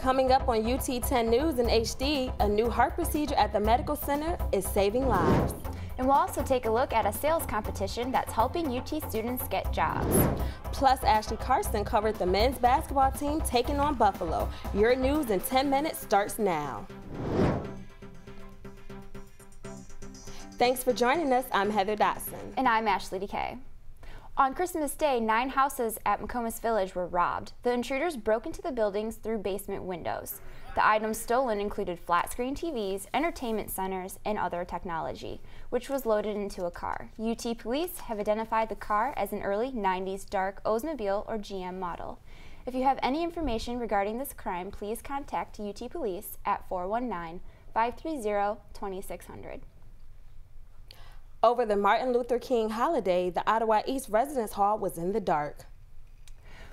Coming up on UT 10 News in HD, a new heart procedure at the medical center is saving lives. And we'll also take a look at a sales competition that's helping UT students get jobs. Plus, Ashley Carson covered the men's basketball team taking on Buffalo. Your news in 10 minutes starts now. Thanks for joining us. I'm Heather Dotson. And I'm Ashley DeKay. On Christmas Day, 9 houses at McComas Village were robbed. The intruders broke into the buildings through basement windows. The items stolen included flat-screen TVs, entertainment centers, and other technology, which was loaded into a car. UT police have identified the car as an early 90s dark Oldsmobile or GM model. If you have any information regarding this crime, please contact UT Police at 419-530-2600. Over the Martin Luther King holiday, the Ottawa East Residence Hall was in the dark.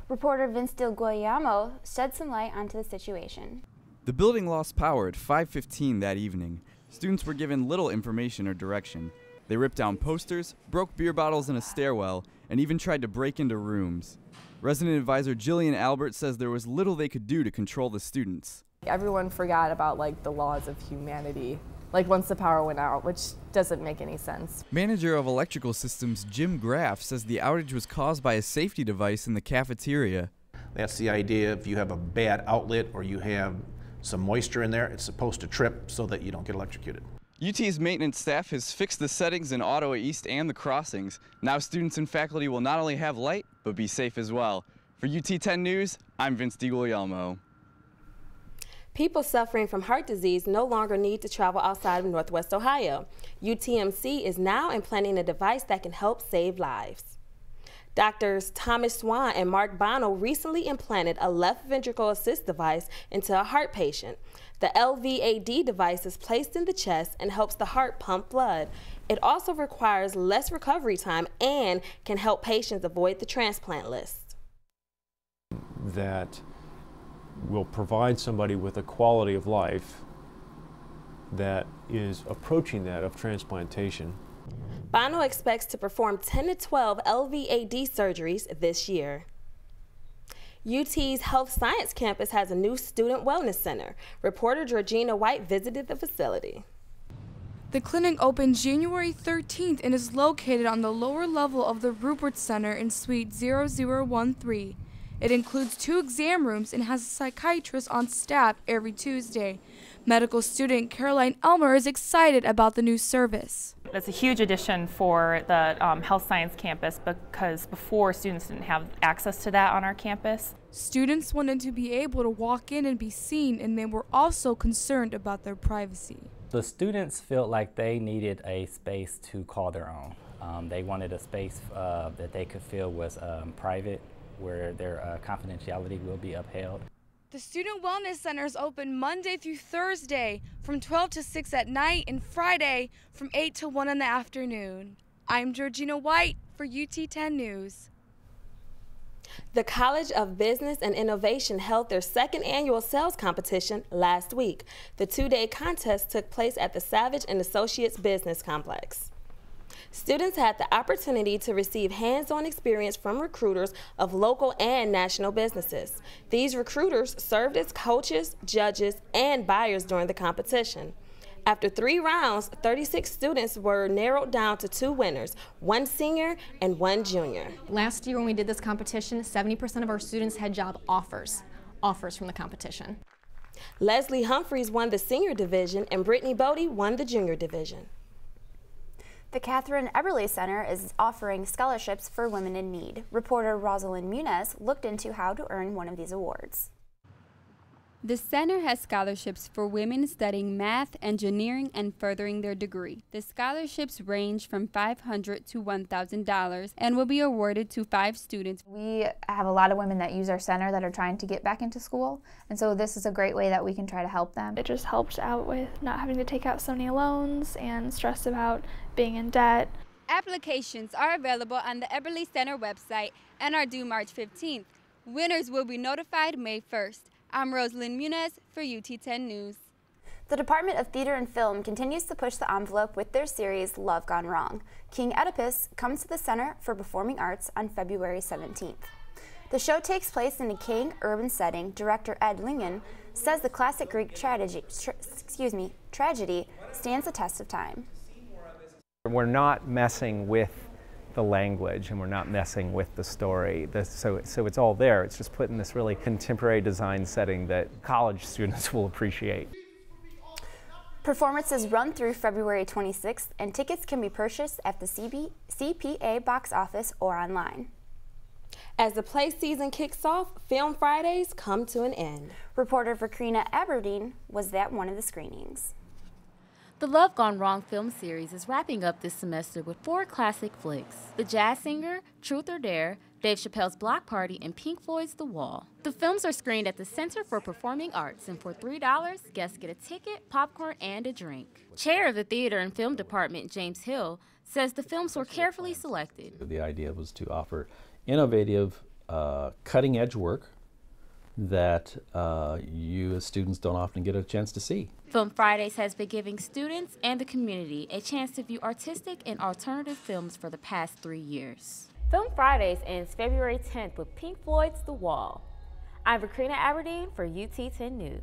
Reporter Vince DiGuglielmo shed some light onto the situation. The building lost power at 5:15 that evening. Students were given little information or direction. They ripped down posters, broke beer bottles in a stairwell, and even tried to break into rooms. Resident advisor Jillian Albert says there was little they could do to control the students. Everyone forgot about the laws of humanity. Once the power went out, which doesn't make any sense. Manager of Electrical Systems Jim Graff says the outage was caused by a safety device in the cafeteria. That's the idea. If you have a bad outlet or you have some moisture in there, it's supposed to trip so that you don't get electrocuted. UT's maintenance staff has fixed the settings in Ottawa East and the crossings. Now students and faculty will not only have light, but be safe as well. For UT 10 News, I'm Vince DiGuglielmo. People suffering from heart disease no longer need to travel outside of Northwest Ohio. UTMC is now implanting a device that can help save lives. Doctors Thomas Swan and Mark Bono recently implanted a left ventricle assist device into a heart patient. The LVAD device is placed in the chest and helps the heart pump blood. It also requires less recovery time and can help patients avoid the transplant list. That will provide somebody with a quality of life that is approaching that of transplantation. Bono expects to perform 10 to 12 LVAD surgeries this year. UT's Health Science Campus has a new student wellness center. Reporter Georgina White visited the facility. The clinic opened January 13th and is located on the lower level of the Rupert Center in Suite 0013. It includes 2 exam rooms and has a psychiatrist on staff every Tuesday. Medical student Caroline Elmer is excited about the new service. It's a huge addition for the Health Science Campus because before students didn't have access to that on our campus. Students wanted to be able to walk in and be seen, and they were also concerned about their privacy. The students felt like they needed a space to call their own. They wanted a space that they could feel was private, where their confidentiality will be upheld. The Student Wellness Center is open Monday through Thursday from 12 to 6 at night and Friday from 8 to 1 in the afternoon. I'm Georgina White for UT 10 News. The College of Business and Innovation held their 2nd annual sales competition last week. The 2-day contest took place at the Savage and Associates Business Complex. Students had the opportunity to receive hands-on experience from recruiters of local and national businesses. These recruiters served as coaches, judges, and buyers during the competition. After 3 rounds, 36 students were narrowed down to 2 winners, 1 senior and 1 junior. Last year when we did this competition, 70% of our students had job offers from the competition. Leslie Humphreys won the senior division and Brittany Bodie won the junior division. The Catherine Eberly Center is offering scholarships for women in need. Reporter Rosalind Muniz looked into how to earn one of these awards. The center has scholarships for women studying math, engineering, and furthering their degree. The scholarships range from $500 to $1,000 and will be awarded to 5 students. We have a lot of women that use our center that are trying to get back into school, and so this is a great way that we can try to help them. It just helps out with not having to take out so many loans and stress about being in debt. Applications are available on the Eberly Center website and are due March 15th. Winners will be notified May 1st. I'm Rosalind Muniz for UT 10 News. The Department of Theater and Film continues to push the envelope with their series Love Gone Wrong. King Oedipus comes to the Center for Performing Arts on February 17th. The show takes place in a King urban setting. Director Ed Lingan says the classic Greek tragedy stands the test of time. We're not messing with the language and we're not messing with the story. So it's all there. It's just put in this really contemporary design setting that college students will appreciate. Performances run through February 26th, and tickets can be purchased at the CPA box office or online. As the play season kicks off, Film Fridays come to an end. Reporter Georgina Aberdeen was at one of the screenings. The Love Gone Wrong film series is wrapping up this semester with 4 classic flicks: The Jazz Singer, Truth or Dare, Dave Chappelle's Block Party, and Pink Floyd's The Wall. The films are screened at the Center for Performing Arts, and for $3, guests get a ticket, popcorn, and a drink. Chair of the Theater and Film Department, James Hill, says the films were carefully selected. The idea was to offer innovative, cutting-edge work that you as students don't often get a chance to see. Film Fridays has been giving students and the community a chance to view artistic and alternative films for the past 3 years. Film Fridays ends February 10th with Pink Floyd's The Wall. I'm Georgina Aberdeen for UT 10 News.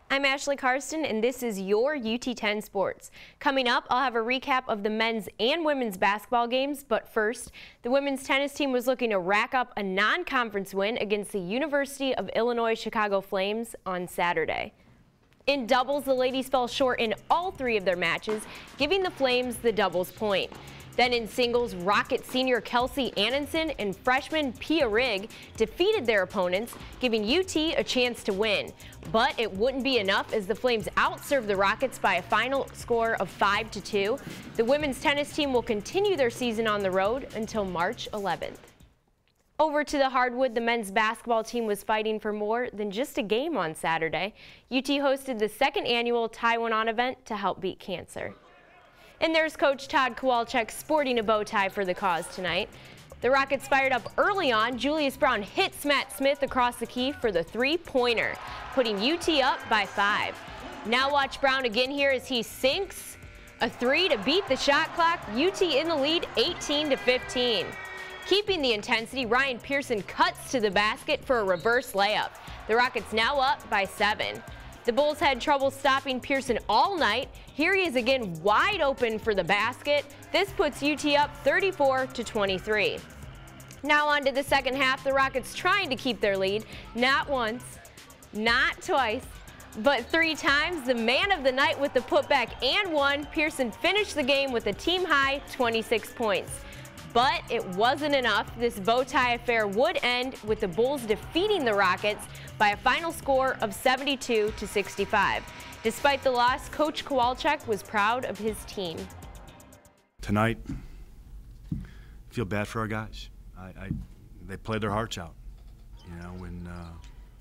I'm Ashley Karsten, and this is your UT10 Sports. Coming up, I'll have a recap of the men's and women's basketball games, but first, the women's tennis team was looking to rack up a non-conference win against the University of Illinois Chicago Flames on Saturday. In doubles, the ladies fell short in all 3 of their matches, giving the Flames the doubles point. Then in singles, Rocket senior Kelsey Annenson and freshman Pia Rigg defeated their opponents, giving UT a chance to win. But it wouldn't be enough as the Flames outserved the Rockets by a final score of 5-2. The women's tennis team will continue their season on the road until March 11th. Over to the hardwood, the men's basketball team was fighting for more than just a game on Saturday. UT hosted the 2nd annual Tie One On event to help beat cancer. And there's Coach Todd Kowalczyk sporting a bow tie for the cause tonight. The Rockets fired up early on. Julius Brown hits Matt Smith across the key for the 3-pointer, putting UT up by 5. Now watch Brown again here as he sinks a 3 to beat the shot clock. UT in the lead 18-15. Keeping the intensity, Ryan Pearson cuts to the basket for a reverse layup. The Rockets now up by 7. The Bulls had trouble stopping Pearson all night. Here he is again wide open for the basket. This puts UT up 34-23. Now on to the second half. The Rockets trying to keep their lead. Not once, not twice, but 3 times. The man of the night with the putback and one. Pearson finished the game with a team-high 26 points. But it wasn't enough. This bow tie affair would end with the Bulls defeating the Rockets by a final score of 72-65. Despite the loss, Coach Kowalczyk was proud of his team. Tonight, I feel bad for our guys. They played their hearts out. You know, when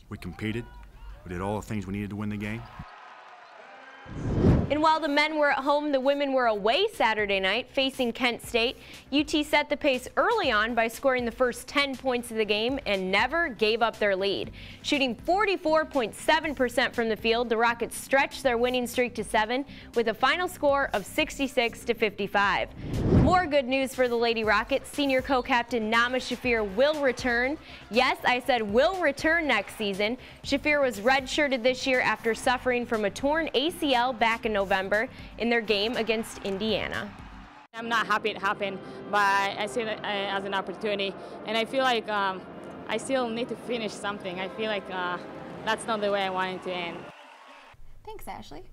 we competed, we did all the things we needed to win the game. And while the men were at home, the women were away Saturday night facing Kent State. UT set the pace early on by scoring the first 10 points of the game and never gave up their lead. Shooting 44.7% from the field, the Rockets stretched their winning streak to 7 with a final score of 66-55. More good news for the Lady Rockets. Senior co-captain Nama Shafir will return. Yes, I said will return next season. Shafir was redshirted this year after suffering from a torn ACL back in November in their game against Indiana. I'm not happy it happened, but I see it as an opportunity, and I feel like I still need to finish something. I feel like that's not the way I want it to end. Thanks, Ashley.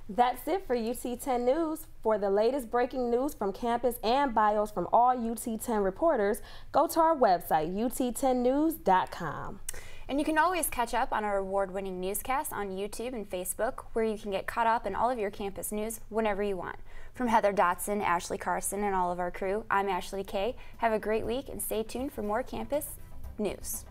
That's it for UT10 News. For the latest breaking news from campus and bios from all UT10 reporters, go to our website, ut10news.com. And you can always catch up on our award-winning newscasts on YouTube and Facebook, where you can get caught up in all of your campus news whenever you want. From Heather Dotson, Ashley Carson, and all of our crew, I'm Ashley Kay. Have a great week and stay tuned for more campus news.